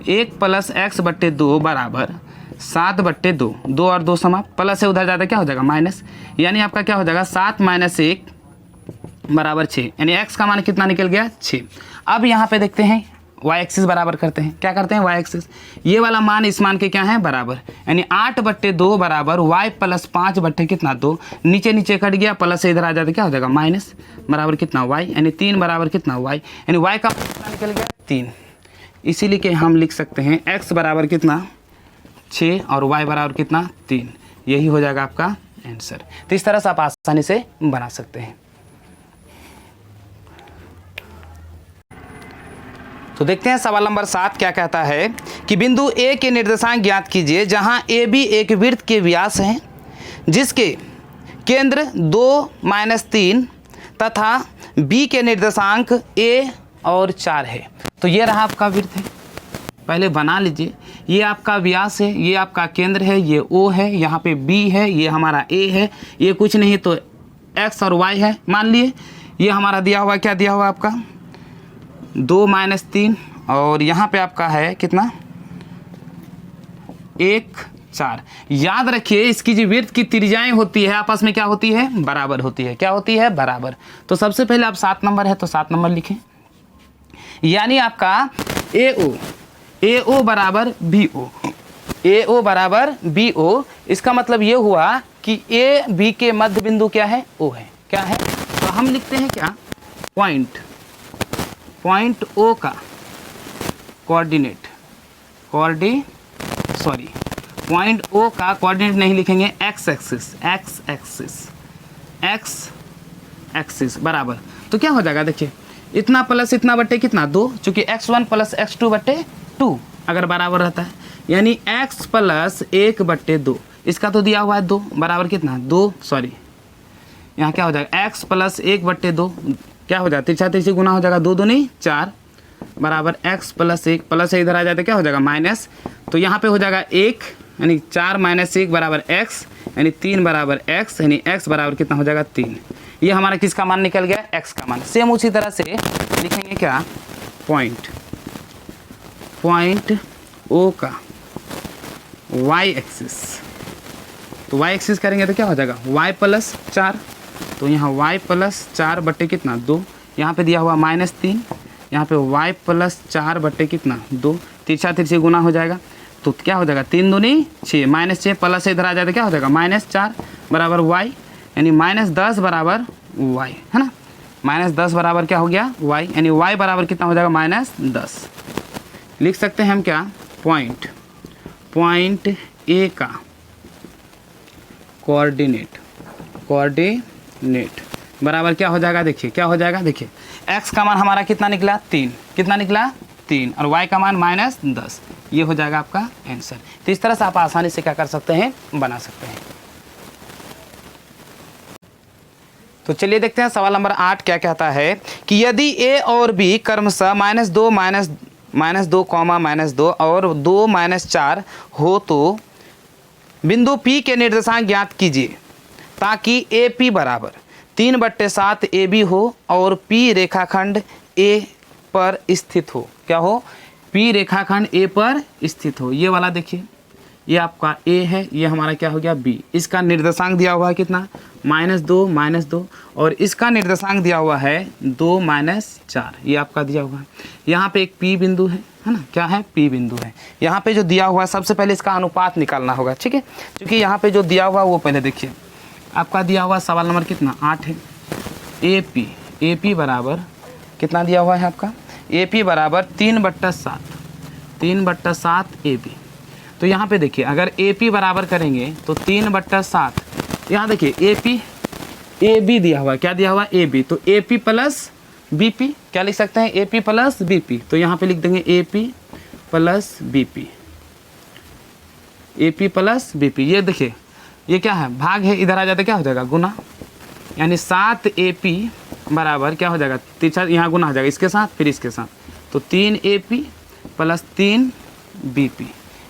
1 + x/2 बराबर 7/2, 2 और 2 समाप्त, प्लस से उधर जाता क्या हो जाएगा माइनस। यानी आपका क्या हो जाएगा 7 - 1 बराबर 6। यानी x का मान कितना निकल गया 6। अब यहाँ पे देखते हैं y एक्सिस बराबर करते हैं। क्या करते हैं y एक्सिस, ये वाला मान इस मान के क्या है बराबर। यानी 8/2 बराबर y + 5/2 नीचे नीचे कट गया, प्लस से इधर आ जाता क्या हो जाएगा माइनस, बराबर कितना y। यानी 3 बराबर कितना y। यानी y का कितना निकल गया 3। इसीलिए कि हम लिख सकते हैं x बराबर कितना 6 और y बराबर कितना 3। यही हो जाएगा आपका आंसर। तो इस तरह से आप आसानी से बना सकते हैं। तो देखते हैं सवाल नंबर 7 क्या कहता है कि बिंदु A के निर्देशांक ज्ञात कीजिए जहां AB एक वृत्त के व्यास है जिसके केंद्र 2 - 3 तथा B के निर्देशांक A और 4 है। तो ये रहा आपका वृत्त है, पहले बना लीजिए। ये आपका व्यास है, ये आपका केंद्र है, ये O है, यहाँ पे B है, ये हमारा A है, ये कुछ नहीं तो X और Y है। मान लिए ये हमारा दिया हुआ, क्या दिया हुआ आपका 2 - 3 और यहाँ पे आपका है कितना 1 4। याद रखिए इसकी जो वृत्त की त्रिज्याएं होती है आपस में क्या होती है बराबर होती है। क्या होती है बराबर। तो सबसे पहले आप 7 नंबर है तो 7 नंबर लिखें। यानी आपका AO बराबर BO, इसका मतलब ये हुआ कि A B के मध्य बिंदु क्या है O है। क्या है, तो हम लिखते हैं क्या पॉइंट O का कोऑर्डिनेट नहीं लिखेंगे x एक्सिस बराबर। तो क्या हो जाएगा देखिए इतना प्लस इतना बट्टे कितना 2, चूंकि x1 + x2/2 अगर बराबर रहता है। यानी x + 1/2, इसका तो दिया हुआ है 2 बराबर कितना 2, सॉरी यहाँ क्या हो जाएगा x + 1/2 क्या हो जाएगा तिरछा तिरछी गुना हो जाएगा 2 दूनी 4 बराबर x + 1 प्लस से इधर आ जाता है क्या हो जाएगा माइनस। तो यहाँ पे हो जाएगा 1 यानी 4 - 1 बराबर x, यानी 3 बराबर x, यानी x बराबर कितना हो जाएगा 3। ये हमारा किसका मान निकल गया x का मान। सेम उसी तरह से लिखेंगे क्या पॉइंट O का y एक्सिस। तो y एक्सिस करेंगे तो क्या हो जाएगा y + 4 तो यहाँ y प्लस 4 बट्टे कितना 2, यहाँ पे दिया हुआ -3, यहाँ पे y प्लस 4 बट्टे कितना 2, तिरछा तिरछी गुना हो जाएगा तो क्या हो जाएगा 3 दूनी 6, -6 प्लस से इधर आ जाए तो क्या हो जाएगा -4 बराबर y, यानी -10 बराबर y, है ना। -10 बराबर क्या हो गया y, यानी y बराबर कितना हो जाएगा -10। लिख सकते हैं हम क्या, पॉइंट ए का कोऑर्डिनेट बराबर क्या हो जाएगा, देखिए क्या हो जाएगा, देखिए x का मान हमारा कितना निकला 3, कितना निकला 3, और y का मान -10, ये हो जाएगा आपका आंसर। तो इस तरह से आप आसानी से क्या कर सकते हैं, बना सकते हैं। तो चलिए देखते हैं सवाल नंबर 8 क्या कहता है कि यदि a और b क्रमशः -2 -2 और 2 -4 हो तो बिंदु P के निर्देशांक ज्ञात कीजिए ताकि AP बराबर 3/7 AB हो और P रेखाखंड A पर स्थित हो। क्या हो, P रेखाखंड A पर स्थित हो। ये वाला देखिए, ये आपका A है, ये हमारा क्या हो गया B। इसका निर्देशांक दिया हुआ है कितना -2 और इसका निर्देशांक दिया हुआ है 2 -4, ये आपका दिया हुआ है। यहाँ पे एक P बिंदु है ना, क्या है P बिंदु है। यहाँ पे जो दिया हुआ है सबसे पहले इसका अनुपात निकालना होगा, ठीक है, क्योंकि यहाँ पे जो दिया हुआ वो पहले देखिए आपका दिया हुआ सवाल नंबर कितना 8 है। AP बराबर कितना दिया हुआ है आपका, AP बराबर 3/7 AB। तो यहाँ पे देखिए अगर AP बराबर करेंगे तो 3/7, यहाँ देखिए AB दिया हुआ, क्या दिया हुआ AB, तो AP प्लस BP, क्या लिख सकते हैं AP प्लस BP, तो यहाँ पे लिख देंगे AP प्लस BP। ये देखिए ये क्या है, भाग है, इधर आ जाता क्या हो जाएगा गुना, यानी 7 AP बराबर क्या हो जाएगा, तिरछा यहाँ गुना हो जाएगा इसके साथ फिर इसके साथ, तो 3 AP प्लस 3 BP।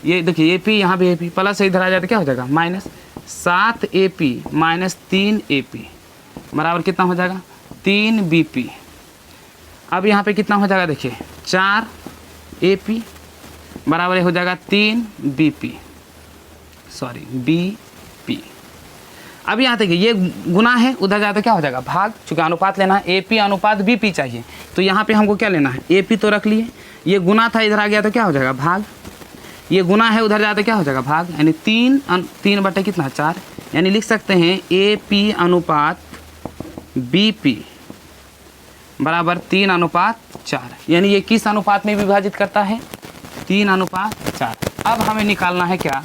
ये देखिए AP यहाँ भी AP प्लस से इधर आ जाता क्या हो जाएगा -7 AP माइनस 3 AP बराबर कितना हो जाएगा 3 BP। अब यहाँ पे कितना हो जाएगा देखिए 4 AP बराबर हो जाएगा 3 BP। अब यहाँ देखिए ये गुना है, उधर जाते क्या हो जाएगा भाग, चूँकि अनुपात लेना है AP अनुपात BP चाहिए, तो यहाँ पे हमको क्या लेना है AP तो रख लिए, ये गुना था इधर आ गया तो क्या हो जाएगा भाग, ये गुना है उधर जाते क्या हो जाएगा भाग, यानी 3 बटे कितना 4, यानी लिख सकते हैं AP अनुपात BP बराबर 3/4, यानी ये किस अनुपात में विभाजित करता है 3/4। अब हमें निकालना है क्या,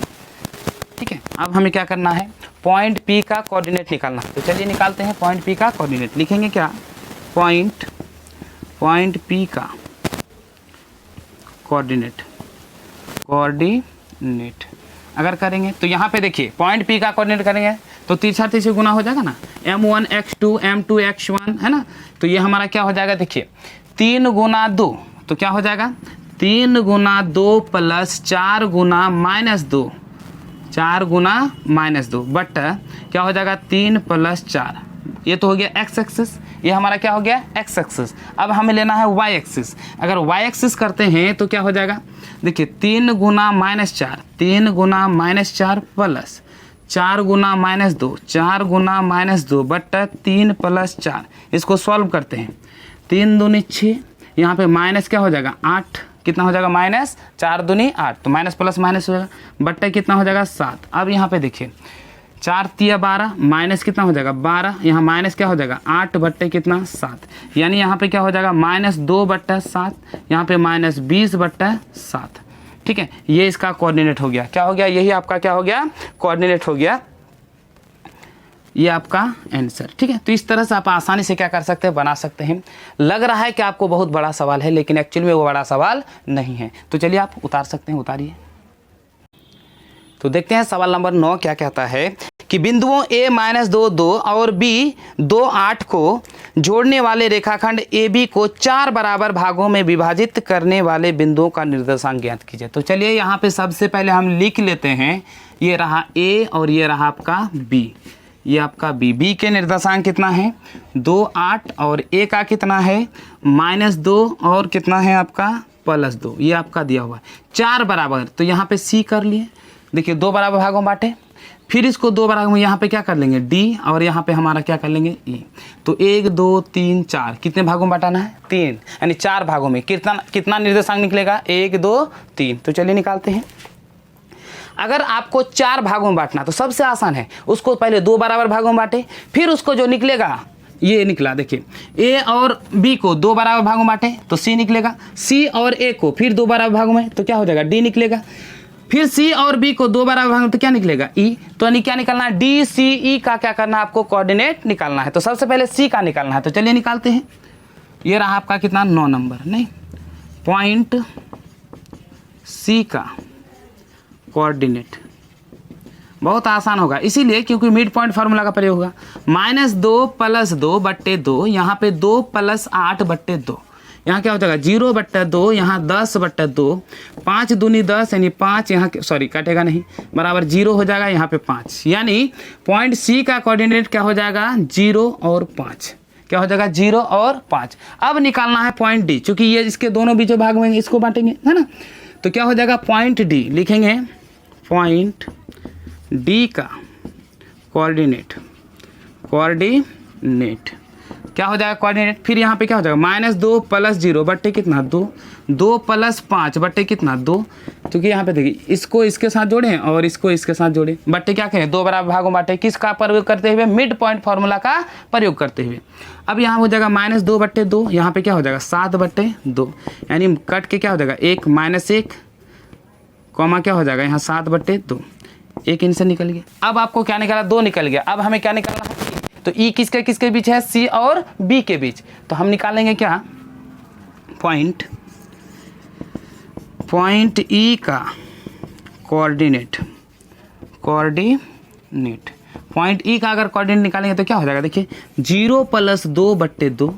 ठीक है, अब हमें क्या करना है पॉइंट P का कोऑर्डिनेट निकालना है। तो चलिए निकालते हैं पॉइंट P का कोऑर्डिनेट। लिखेंगे क्या पॉइंट P का कोऑर्डिनेट अगर करेंगे तो यहाँ पे देखिए पॉइंट P का कोऑर्डिनेट करेंगे तो तिरछा तिरछी गुना हो जाएगा ना, M1 x2 M2 x1 है ना, तो ये हमारा क्या हो जाएगा देखिए 3 × 2, तो क्या हो जाएगा 3 × 2 प्लस 4 × -2, 4 × -2 बट क्या हो जाएगा 3 + 4, ये तो हो गया x एक्सिस, ये हमारा क्या हो गया x एक्सिस। अब हमें लेना है y एक्सिस, अगर y एक्सिस करते हैं तो क्या हो जाएगा देखिए 3 × -4 प्लस 4 × -2 4 × -2 बट 3 + 4, इसको सॉल्व करते हैं 3 दूनी 6, यहाँ पे माइनस क्या हो जाएगा 8, कितना हो जाएगा -4 दूनी 8, तो माइनस प्लस माइनस हो जाएगा बट्टे कितना हो जाएगा 7। अब यहाँ पे देखिए 4 × 12 माइनस कितना हो जाएगा 12, यहाँ माइनस क्या हो जाएगा 8 बट्टे कितना 7, यानी यहाँ पे क्या हो जाएगा -2/7, यहाँ पे -20/7। ठीक है, ये इसका कोऑर्डिनेट हो गया, क्या हो गया यही आपका क्या हो गया कोऑर्डिनेट हो गया, ये आपका आंसर। ठीक है, तो इस तरह से आप आसानी से क्या कर सकते हैं बना सकते हैं। लग रहा है कि आपको बहुत बड़ा सवाल है लेकिन एक्चुअली में वो बड़ा सवाल नहीं है। तो चलिए आप उतार सकते हैं, उतारिए। तो देखते हैं सवाल नंबर 9 क्या कहता है कि बिंदुओं A -2 2 और B 2 8 को जोड़ने वाले रेखाखंड AB को 4 बराबर भागों में विभाजित करने वाले बिंदुओं का निर्देशांक ज्ञात कीजिए। तो चलिए यहाँ पे सबसे पहले हम लिख लेते हैं, ये रहा A और ये रहा आपका B, ये आपका B के निर्देशांक कितना है 2 8 और A का कितना है -2 और कितना है आपका +2, ये आपका दिया हुआ है 4 बराबर। तो यहाँ पे C कर लिए, देखिए 2 बराबर भागों बांटे फिर इसको दो बार हम यहाँ पे क्या कर लेंगे डी, और यहाँ पे हमारा क्या कर लेंगे ई। तो 1 2 3 4 कितने भागों में बांटाना है 3, यानी 4 भागों में कितना कितना निर्देशांक निकलेगा 1 2 3। तो चलिए निकालते हैं। अगर आपको 4 भागों में बांटना तो सबसे आसान है, उसको पहले 2 बराबर भागों में बांटे, फिर उसको जो निकलेगा ये निकला, देखिए ए और बी को 2 बराबर भागों में बांटे तो सी निकलेगा, सी और ए को फिर 2 बराबर भागों में तो क्या हो जाएगा डी निकलेगा, फिर सी और बी को 2 बराबर भागों में तो क्या निकलेगा ई। तो यानी क्या निकालना है डी सी ई का क्या करना है आपको कोऑर्डिनेट निकालना है। तो सबसे पहले सी का निकालना है, तो चलिए निकालते हैं। ये रहा आपका कितना 9 नंबर, नहीं पॉइंट सी का कोऑर्डिनेट। बहुत आसान होगा इसीलिए क्योंकि मिड पॉइंट फार्मूला का प्रयोग होगा। -2 + 2 बट्टे 2, यहाँ पे 2 + 8 बट्टे 2, यहाँ क्या हो जाएगा 0/2, यहाँ 10/2, 5 दूनी 10 यानी 5, यहाँ सॉरी काटेगा नहीं, बराबर 0 हो जाएगा, यहाँ पे 5, यानी पॉइंट सी का कोऑर्डिनेट क्या हो जाएगा 0 और 5, क्या हो जाएगा 0 और 5। अब निकालना है पॉइंट डी, चूंकि ये इसके दोनों बीचों भाग में इसको बांटेंगे है ना, तो क्या हो जाएगा पॉइंट डी, लिखेंगे पॉइंट डी का कोऑर्डिनेट क्या हो जाएगा कोऑर्डिनेट। फिर यहाँ पे क्या हो जाएगा -2 + 0 बट्टे कितना 2, 2 + 5 बट्टे कितना 2, क्योंकि यहाँ पे देखिए इसको इसके साथ जोड़े और इसको इसके साथ जोड़े, बट्टे क्या कहें 2 बराबर भागों बांटे, किसका प्रयोग करते हुए मिड पॉइंट फार्मूला का प्रयोग करते हुए। अब यहाँ हो जाएगा -2/2, यहाँ पे क्या हो जाएगा 7/2, यानी कट के क्या हो जाएगा 1 -1 कॉमा क्या हो जाएगा यहाँ 7/2, एक इनसे निकल गया। अब आपको क्या निकाला 2 निकल गया। अब हमें क्या निकालना है, तो ई किसके किसके बीच है सी और बी के बीच, तो हम निकालेंगे क्या पॉइंट ई का कोऑर्डिनेट पॉइंट ई का अगर कोऑर्डिनेट निकालेंगे तो क्या हो जाएगा, देखिए 0 + 2/2,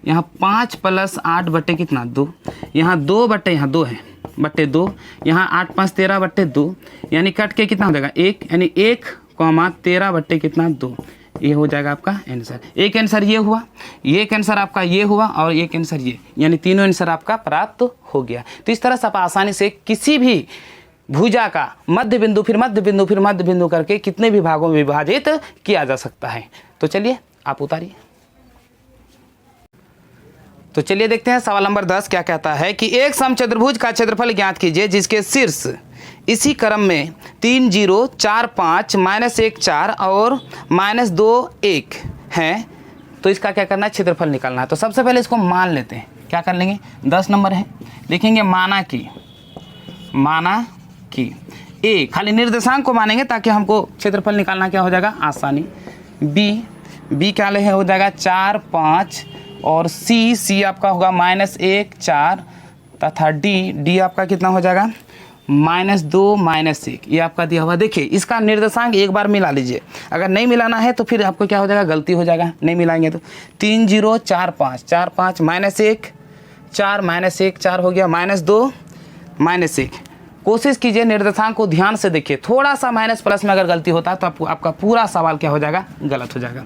यहाँ 5 + 8 बट्टे कितना 2, यहाँ 2 बट्टे यहाँ 2 है बट्टे 2, यहाँ 8 5 13/2, यानी कट के कितना हो जाएगा 1, यानी 1, 13 बट्टे कितना 2, ये हो जाएगा आपका आंसर। एक आंसर ये हुआ, एक आंसर आपका ये हुआ और एक आंसर ये, यानी तीनों आंसर आपका प्राप्त हो गया। तो इस तरह से आप आसानी से किसी भी भुजा का मध्य बिंदु फिर मध्य बिंदु फिर मध्य बिंदु करके कितने भी भागों में विभाजित किया जा सकता है। तो चलिए आप उतारिए। तो चलिए देखते हैं सवाल नंबर 10 क्या कहता है कि एक समचतुर्भुज का क्षेत्रफल ज्ञात कीजिए जिसके शीर्ष इसी क्रम में 3 0 4 5 -1 4 और -2 1 हैं, तो इसका क्या करना है क्षेत्रफल निकालना है। तो सबसे पहले इसको मान लेते हैं, क्या कर लेंगे 10 नंबर है, लिखेंगे माना कि ए, खाली निर्देशांक को मानेंगे ताकि हमको क्षेत्रफल निकालना क्या हो जाएगा आसानी। बी क्या ले हो जाएगा 4 5 और सी आपका होगा -1 4 तथा डी आपका कितना हो जाएगा -2 -1, ये आपका दिया हुआ। देखिए इसका निर्देशांक एक बार मिला लीजिए, अगर नहीं मिलाना है तो फिर आपको क्या हो जाएगा गलती हो जाएगा, नहीं मिलाएंगे तो 3 0 4 5 4 5 -1 4 -1 4 हो गया, -2 -1। कोशिश कीजिए निर्देशांक को ध्यान से देखिए, थोड़ा सा माइनस प्लस में अगर गलती होता है तो आपका पूरा सवाल क्या हो जाएगा गलत हो जाएगा।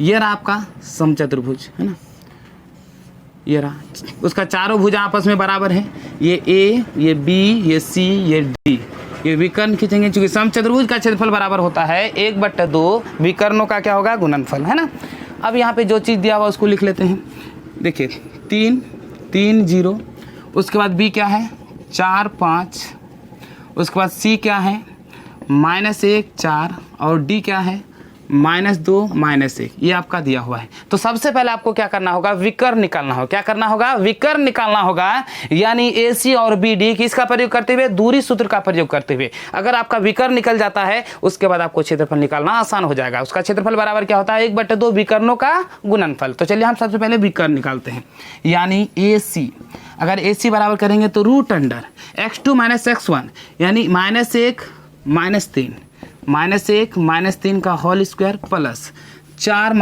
ये रहा आपका समचतुर्भुज है ना, ये रहा, उसका चारों भुजा आपस में बराबर है, ये ए ये बी ये सी ये डी, ये विकर्ण खींचेंगे क्योंकि समचतुर्भुज का क्षेत्रफल बराबर होता है 1/2 विकर्णों का क्या होगा गुणनफल है ना। अब यहाँ पे जो चीज़ दिया हुआ उसको लिख लेते हैं, देखिए 3 0, उसके बाद बी क्या है 4 5, उसके बाद सी क्या है -1 4 और डी क्या है -2 -1, ये आपका दिया हुआ है। तो सबसे पहले आपको क्या करना होगा विकर्ण निकालना होगा। क्या करना होगा विकर्ण निकालना होगा, यानी ए सी और बी डी किसका प्रयोग करते हुए दूरी सूत्र का प्रयोग करते हुए। अगर आपका विकर्ण निकल जाता है उसके बाद आपको क्षेत्रफल निकालना आसान हो जाएगा। उसका क्षेत्रफल बराबर क्या होता है 1/2 विकर्णों का गुणनफल। तो चलिए हम सबसे पहले विकर्ण निकालते हैं, यानी ए सी, अगर ए सी बराबर करेंगे तो √* x2 - x1 यानी -1 -3 -1 - 3 का होल स्क्वायर प्लस 4 -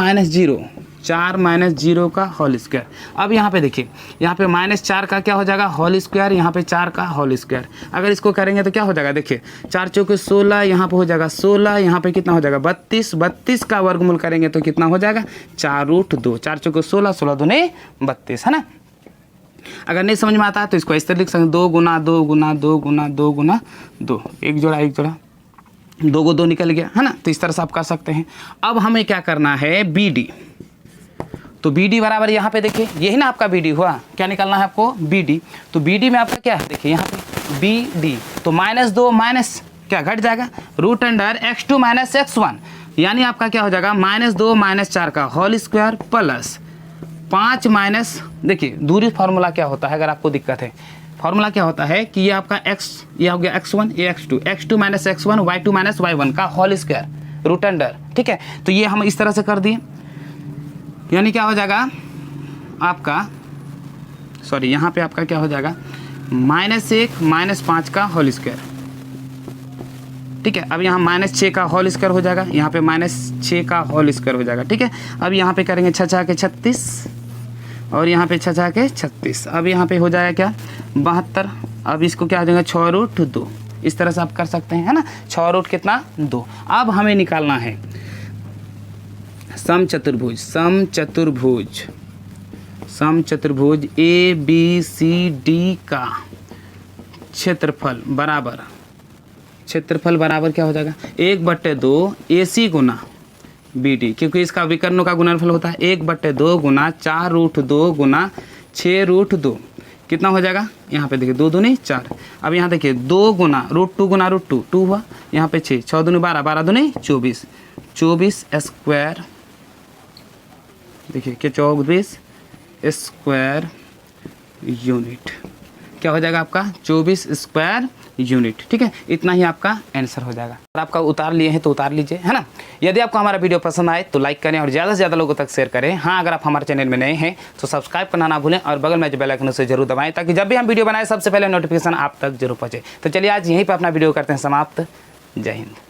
0 का होल स्क्वायर। अब यहाँ पे देखिए, यहाँ पे -4 का क्या हो जाएगा होल स्क्वायर, यहाँ पे 4 का होल स्क्वायर। अगर इसको करेंगे तो क्या हो जाएगा, देखिए 4 चौके 16, यहाँ पे हो जाएगा 16, यहाँ पे कितना हो जाएगा 32 का वर्गमूल करेंगे तो कितना हो जाएगा 4√2, 4 चौके 16, 16 दूने 32 है ना। अगर नहीं समझ में आता है तो इसको इस तरह लिख सकते हैं 2 × 2 × 2 × 2 × 2, एक जोड़ा 2 को 2 निकल गया है ना, तो इस तरह से आप कर सकते हैं। अब हमें क्या करना है, बी डी। तो बी डी बराबर यहाँ पे देखिए यही ना आपका बी डी हुआ, क्या निकालना है आपको, बी डी। तो बी डी में आपका क्या है, देखिए यहाँ पे बी डी, तो -2 माइनस क्या घट जाएगा, root under x2 minus x1, यानी आपका क्या हो जाएगा, -2 माइनस 4 का होल स्क्वायर प्लस 5 माइनस, देखिए दूरी फार्मूला क्या होता है अगर आपको दिक्कत है, फार्मूला क्या होता है कि ये आपका x, ये हो गया x1, ये x2 minus x1, y2 minus y1 का होल स्क्वायर रूट अंडर, ठीक है। तो ये हम इस तरह से कर दिए, यानी क्या हो जाएगा आपका, सॉरी यहाँ पे आपका क्या हो जाएगा, -1 माइनस 5 का होल स्क्वायर, ठीक है। अब यहाँ -6 का होल स्क्वायर हो जाएगा, यहाँ पे -6 का होल स्क्वायर हो जाएगा, ठीक है। अब यहाँ पे करेंगे 6 के 36 और यहाँ पे 6 के 36, अब यहाँ पे हो जाएगा क्या, 72। अब इसको क्या हो जाएगा, 6 रूट 2, इस तरह से आप कर सकते हैं, है ना, 6 रूट कितना, 2। अब हमें निकालना है समचतुर्भुज, समचतुर्भुज ए बी सी डी का क्षेत्रफल बराबर क्या हो जाएगा, 1/2 AC गुना बी डी, क्योंकि इसका विकर्णों का गुणनफल होता है 1/2 गुना 4 रूट 2 गुना 6 रूट 2, कितना हो जाएगा, यहाँ पे देखिए 2 दूनी 4। अब यहाँ देखिए 2 गुना रूट 2 2 हुआ, यहाँ पे 6, 6 दूनी 12, 12 दूनी 24, 24 स्क्वायर, देखिए कि 24 स्क्वायर यूनिट, क्या हो जाएगा आपका, 24 स्क्वायर यूनिट, ठीक है। इतना ही आपका आंसर हो जाएगा। अगर आपका उतार लिए हैं तो उतार लीजिए, है ना। यदि आपको हमारा वीडियो पसंद आए तो लाइक करें और ज़्यादा से ज़्यादा लोगों तक शेयर करें। हाँ, अगर आप हमारे चैनल में नए हैं तो सब्सक्राइब करना ना भूलें और बगल में जो बेल आइकन उसे जरूर दबाएं, ताकि जब भी हम वीडियो बनाएं सबसे पहले नोटिफिकेशन आप तक जरूर पहुँचे। तो चलिए आज यहीं पर अपना वीडियो करते हैं समाप्त। जय हिंद।